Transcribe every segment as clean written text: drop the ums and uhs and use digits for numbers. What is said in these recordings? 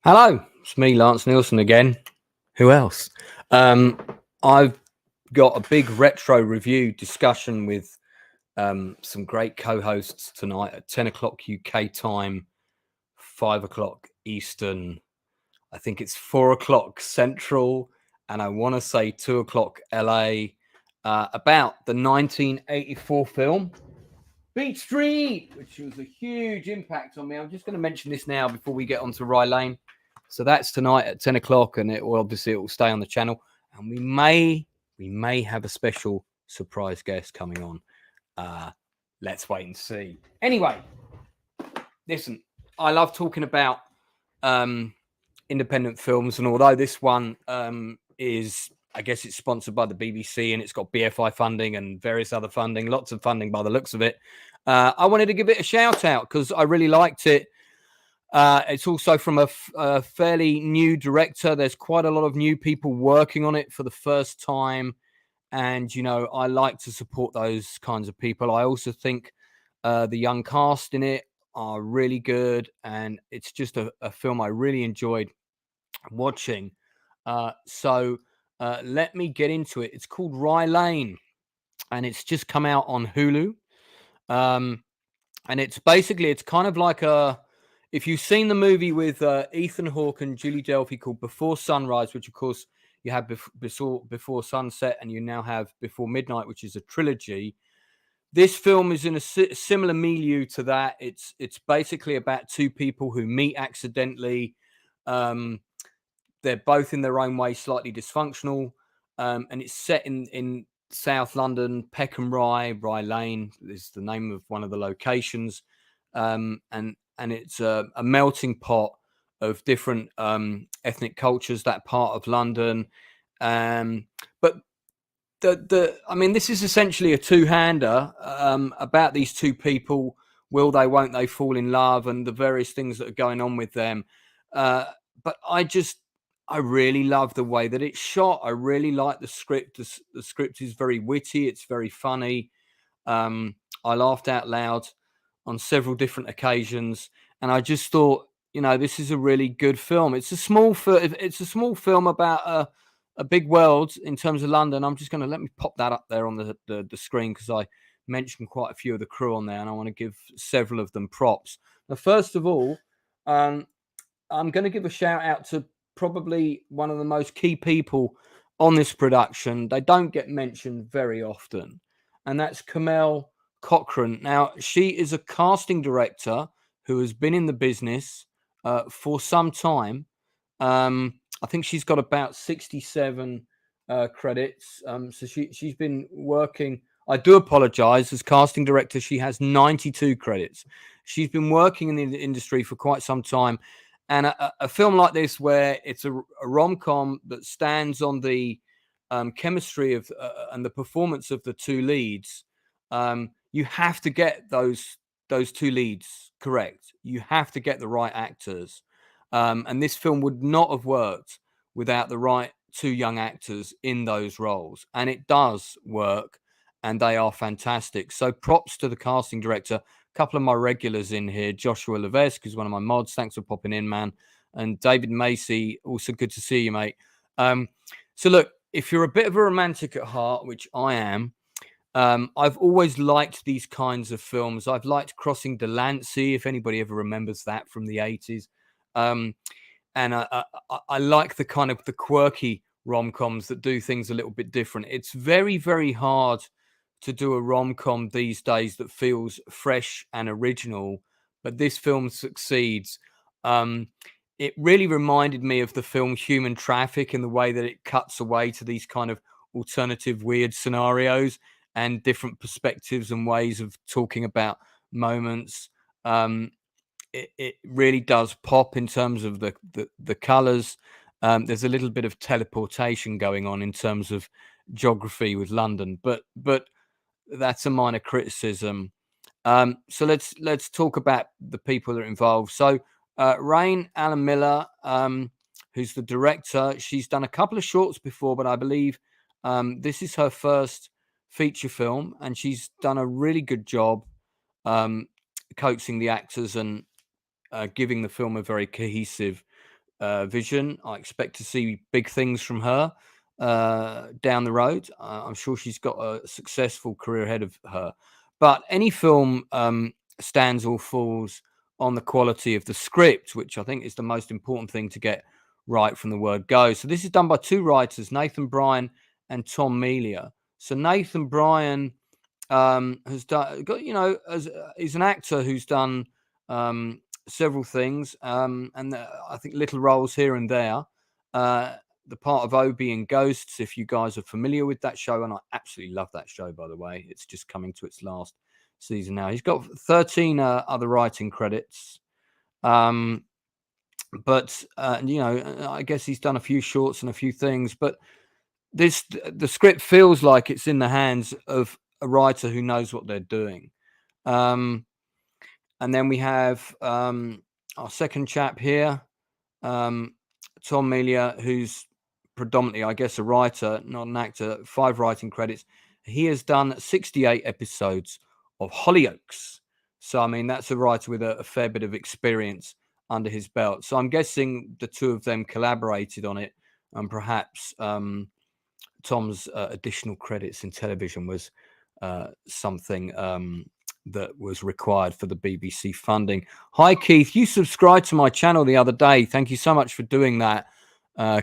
Hello, it's me, Lance Nielsen again. Who else? I've got a big retro review discussion with some great co-hosts tonight at 10 o'clock UK time, 5 o'clock Eastern. I think it's 4 o'clock Central, and I want to say 2 o'clock LA, about the 1984 film Beat Street, which was a huge impact on me. I'm just going to mention this now before we get on to Rye Lane. So that's tonight at 10 o'clock, and it will stay on the channel. And we may have a special surprise guest coming on. Let's wait and see. Anyway, listen, I love talking about independent films, and although this one is, I guess it's sponsored by the BBC and it's got BFI funding and various other funding, lots of funding by the looks of it. I wanted to give it a shout out because I really liked it. It's also from a fairly new director. There's quite a lot of new people working on it for the first time. And, you know, I like to support those kinds of people. I also think the young cast in it are really good. And it's just a film I really enjoyed watching. So let me get into it. It's called Rye Lane, and it's just come out on Hulu. And it's kind of like if you've seen the movie with Ethan Hawke and Julie Delpy called Before Sunrise, which of course you have before Sunset, and you now have Before Midnight, which is a trilogy. This film is in a similar milieu to that. It's basically about two people who meet accidentally. They're both in their own way slightly dysfunctional, and it's set in South London. Peckham Rye Lane is the name of one of the locations, and it's a melting pot of different ethnic cultures, that part of London. But this is essentially a two-hander about these two people. Will they, won't they fall in love, and the various things that are going on with them. But I really love the way that it's shot. I really like the script. The script is very witty. It's very funny. I laughed out loud on several different occasions, and I just thought, you know, this is a really good film. It's a small film about a big world in terms of London. I'm just going to let me pop that up there on the screen because I mentioned quite a few of the crew on there, and I want to give several of them props. Now, first of all, I'm going to give a shout out to probably one of the most key people on this production. They don't get mentioned very often, and that's Camille Cochran. Now, she is a casting director who has been in the business for some time. I think she's got about 67 credits. So she's been working. I do apologize. As casting director, she has 92 credits. She's been working in the industry for quite some time. And a film like this, where it's a rom-com that stands on the chemistry of and the performance of the two leads, you have to get those two leads correct. You have to get the right actors. And this film would not have worked without the right two young actors in those roles. And it does work, and they are fantastic. So props to the casting director. Couple of my regulars in here, Joshua Levesque, who's one of my mods. Thanks for popping in, man. And David Macy, also good to see you, mate. So look, if you're a bit of a romantic at heart, which I am, I've always liked these kinds of films. I've liked Crossing Delancey, if anybody ever remembers that from the 80s. And I like the kind of the quirky rom-coms that do things a little bit different. It's very, very hard to do a rom-com these days that feels fresh and original, but this film succeeds. It really reminded me of the film Human Traffik in the way that it cuts away to these kind of alternative weird scenarios and different perspectives and ways of talking about moments. It really does pop in terms of the colors. There's a little bit of teleportation going on in terms of geography with London, but that's a minor criticism. So let's talk about the people that are involved. So Raine Allen-Miller, who's the director, she's done a couple of shorts before, but I believe this is her first feature film, and she's done a really good job coaxing the actors and giving the film a very cohesive vision. I expect to see big things from her down the road. I'm sure she's got a successful career ahead of her. But any film stands or falls on the quality of the script, which I think is the most important thing to get right from the word go. So this is done by two writers, Nathan Bryon and Tom Melia. So Nathan Bryon has done, he's an actor who's done several things, and I think little roles here and there. The part of Obi and Ghosts, if you guys are familiar with that show, and I absolutely love that show, by the way. It's just coming to its last season now. He's got 13 other writing credits. But I guess he's done a few shorts and a few things, but the script feels like it's in the hands of a writer who knows what they're doing. And then we have our second chap here, Tom Melia, who's predominantly, I guess, a writer, not an actor, 5 writing credits. He has done 68 episodes of Hollyoaks. So, I mean, that's a writer with a fair bit of experience under his belt. So I'm guessing the two of them collaborated on it, and perhaps Tom's additional credits in television was something that was required for the BBC funding. Hi, Keith. You subscribed to my channel the other day. Thank you so much for doing that,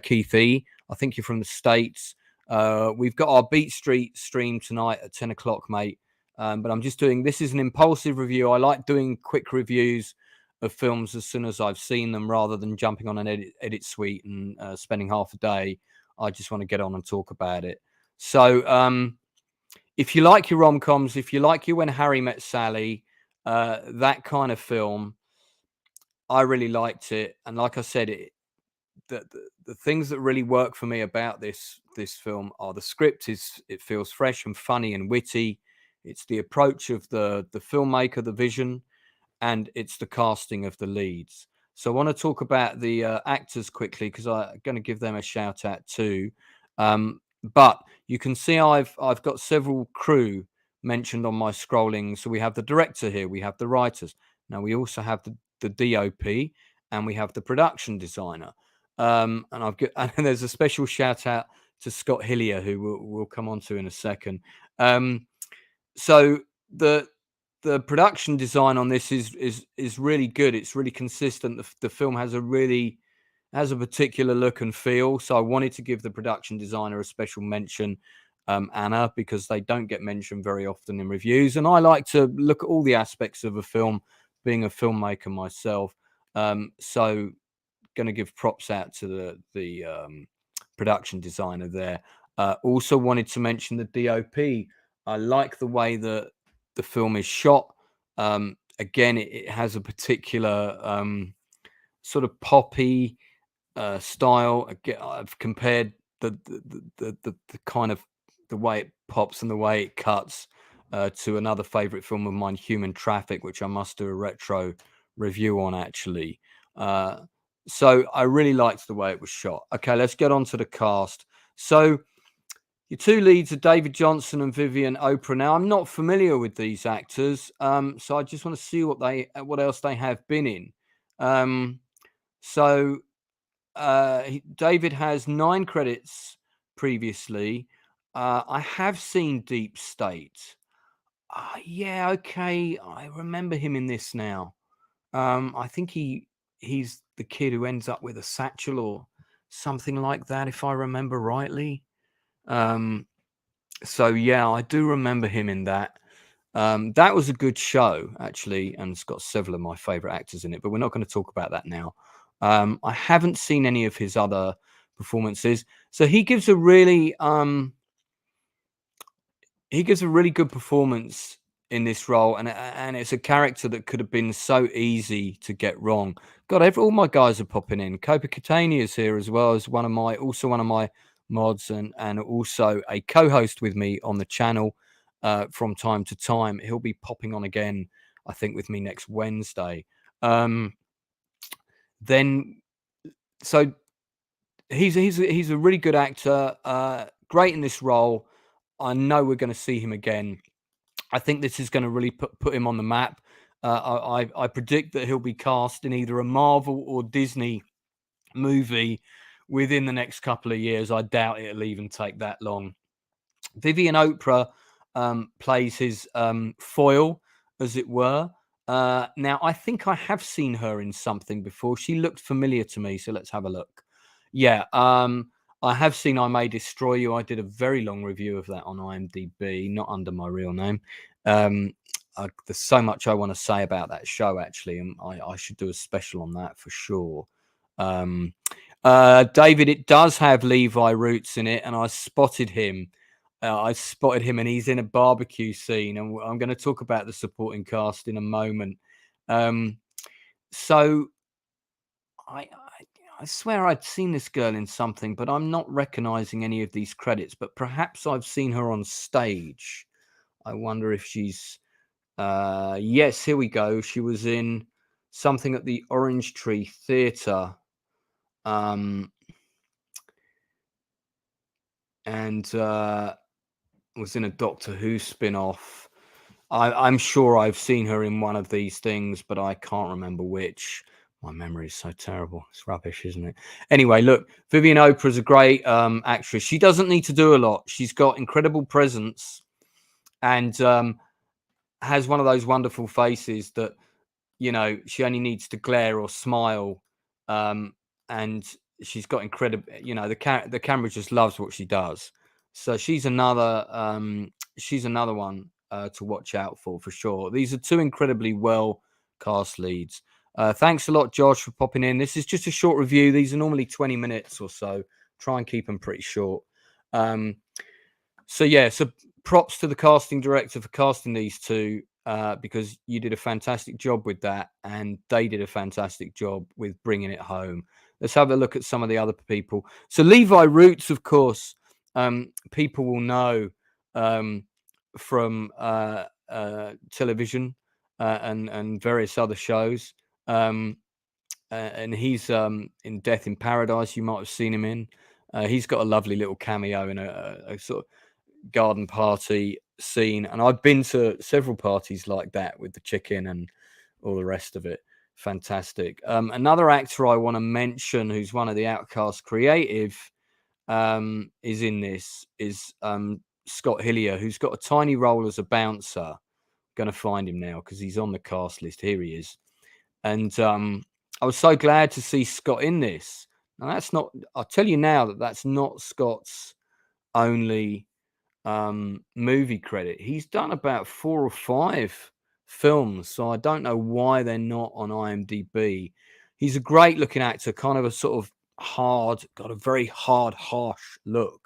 Keith E. I think you're from the States. We've got our Beat Street stream tonight at 10 o'clock, mate. But I'm just doing, this is an impulsive review. I like doing quick reviews of films as soon as I've seen them, rather than jumping on an edit suite and spending half a day. I just want to get on and talk about it. So if you like your rom-coms, if you like your When Harry Met Sally, that kind of film, I really liked it. And like I said, the things that really work for me about this film are the script. It feels fresh and funny and witty. It's the approach of the filmmaker, the vision, and it's the casting of the leads. So I want to talk about the actors quickly, because I'm going to give them a shout out too. But you can see I've got several crew mentioned on my scrolling. So we have the director here, we have the writers. Now we also have the DOP, and we have the production designer. And there's a special shout out to Scott Hillier, who we'll come on to in a second. So the production design on this is really good. It's really consistent. The film has a particular look and feel. So I wanted to give the production designer a special mention, Anna, because they don't get mentioned very often in reviews. And I like to look at all the aspects of a film, being a filmmaker myself. So going to give props out to the production designer there. Also wanted to mention the DOP. I like the way that the film is shot. Again, it has a particular sort of poppy style. Again, I've compared the kind of the way it pops and the way it cuts to another favorite film of mine, Human Traffik, which I must do a retro review on, actually. So I really liked the way it was shot. Okay, let's get on to the cast. So your two leads are David Johnson and Vivian Oprah. Now, I'm not familiar with these actors, so I just want to see what else they have been in. David has 9 credits previously. I have seen Deep State. Yeah, okay, I remember him in this now. I think he's the kid who ends up with a satchel or something like that, if I remember rightly. So yeah, I do remember him in that. That was a good show, actually, and it's got several of my favorite actors in it, but we're not going to talk about that now. I haven't seen any of his other performances. So he gives a really good performance in this role, and it's a character that could have been so easy to get wrong. God, all my guys are popping in. Copa Catania is here as well, as one of my mods, and also a co-host with me on the channel from time to time. He'll be popping on again, I think, with me next Wednesday. So he's a really good actor, great in this role. I know we're going to see him again. I think this is going to really put him on the map. I predict that he'll be cast in either a Marvel or Disney movie within the next couple of years. I doubt it'll even take that long. Vivian Oprah plays his foil, as it were. Now, I think I have seen her in something before. She looked familiar to me, so let's have a look. Yeah, I have seen I May Destroy You. I did a very long review of that on IMDb, not under my real name. There's so much I want to say about that show, actually, and I should do a special on that for sure. David, it does have Levi Roots in it, and I spotted him. And he's in a barbecue scene, and I'm going to talk about the supporting cast in a moment. So I swear I'd seen this girl in something, but I'm not recognizing any of these credits. But perhaps I've seen her on stage. I wonder if she's... yes, here we go. She was in something at the Orange Tree Theatre. And was in a Doctor Who spin-off. I'm sure I've seen her in one of these things, but I can't remember which. My memory is so terrible. It's rubbish, isn't it? Anyway, look, Vivian Oprah is a great actress. She doesn't need to do a lot. She's got incredible presence and has one of those wonderful faces that, you know, she only needs to glare or smile. And she's got incredible, you know, the camera just loves what she does. So she's another one to watch out for sure. These are two incredibly well cast leads. Thanks a lot, Josh, for popping in. This is just a short review. These are normally 20 minutes or so. Try and keep them pretty short. So props to the casting director for casting these two, because you did a fantastic job with that, and they did a fantastic job with bringing it home. Let's have a look at some of the other people. So Levi Roots, of course, people will know from television and various other shows. And he's in Death in Paradise. You might have seen him in. He's got a lovely little cameo in a sort of garden party scene. And I've been to several parties like that with the chicken and all the rest of it. Fantastic. Another actor I want to mention who's one of the Outcast creative is in this is Scott Hillier, who's got a tiny role as a bouncer. Going to find him now because he's on the cast list. Here he is. And I was so glad to see Scott in this. Now that's not, I'll tell you now that that's not Scott's only movie credit. He's done about 4 or 5 films, so I don't know why they're not on IMDb. He's a great looking actor, kind of a sort of got a very hard, harsh look.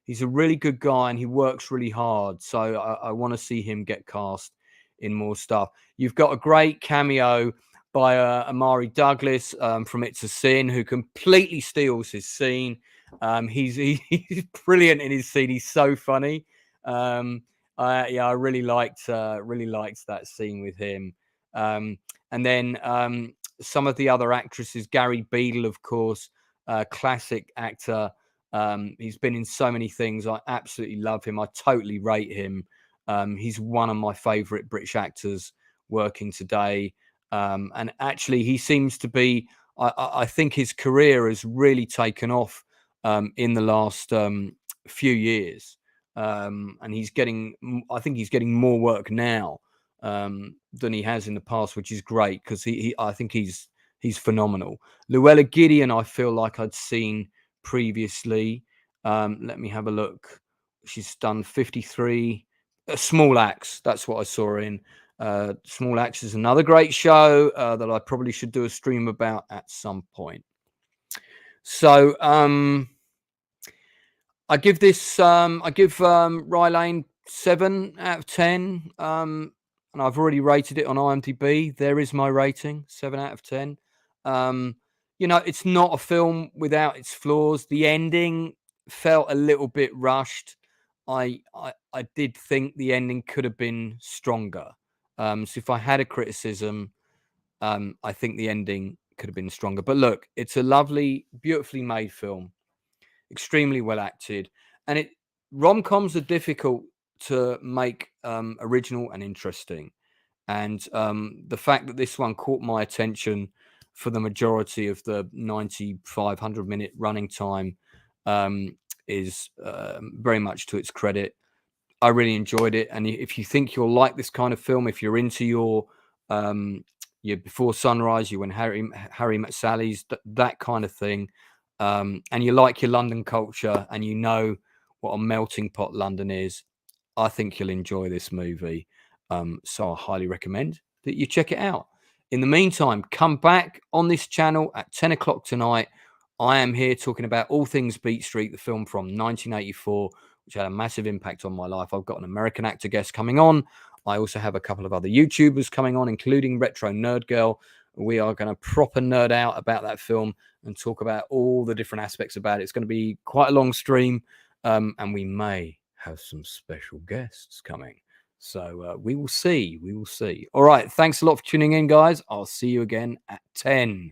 He's a really good guy and he works really hard. So I want to see him get cast in more stuff. You've got a great cameo by Amari Douglas from It's a Sin, who completely steals his scene. He's brilliant in his scene. He's so funny. I really liked that scene with him. And then some of the other actresses, Gary Beadle, of course, classic actor. He's been in so many things. I absolutely love him. I totally rate him. He's one of my favorite British actors working today. And actually, he seems to be, I think his career has really taken off in the last few years. And I think he's getting more work now than he has in the past, which is great because I think he's phenomenal. Luella Gideon, I feel like I'd seen previously. Let me have a look. She's done 53. Small Axe, that's what I saw her in. Small Axe is another great show that I probably should do a stream about at some point. So I give Rye Lane 7 out of 10. And I've already rated it on IMDb. There is my rating, 7 out of 10. You know, it's not a film without its flaws. The ending felt a little bit rushed. I did think the ending could have been stronger. So if I had a criticism, I think the ending could have been stronger. But look, it's a lovely, beautifully made film, extremely well acted, and rom-coms are difficult to make original and interesting. And the fact that this one caught my attention for the majority of the 9,500-minute running time is very much to its credit. I really enjoyed it. And if you think you'll like this kind of film, if you're into your Before Sunrise, you When Harry Met Sally's, that kind of thing, and you like your London culture and you know what a melting pot London is, I think you'll enjoy this movie. So I highly recommend that you check it out. In the meantime, come back on this channel at 10 o'clock tonight. I am here talking about all things Beat Street, the film from 1984, which had a massive impact on my life. I've got an American actor guest coming on. I also have a couple of other YouTubers coming on, including Retro Nerd Girl. We are going to proper nerd out about that film and talk about all the different aspects about it. It's going to be quite a long stream, and we may have some special guests coming. So we will see. We will see. All right. Thanks a lot for tuning in, guys. I'll see you again at 10.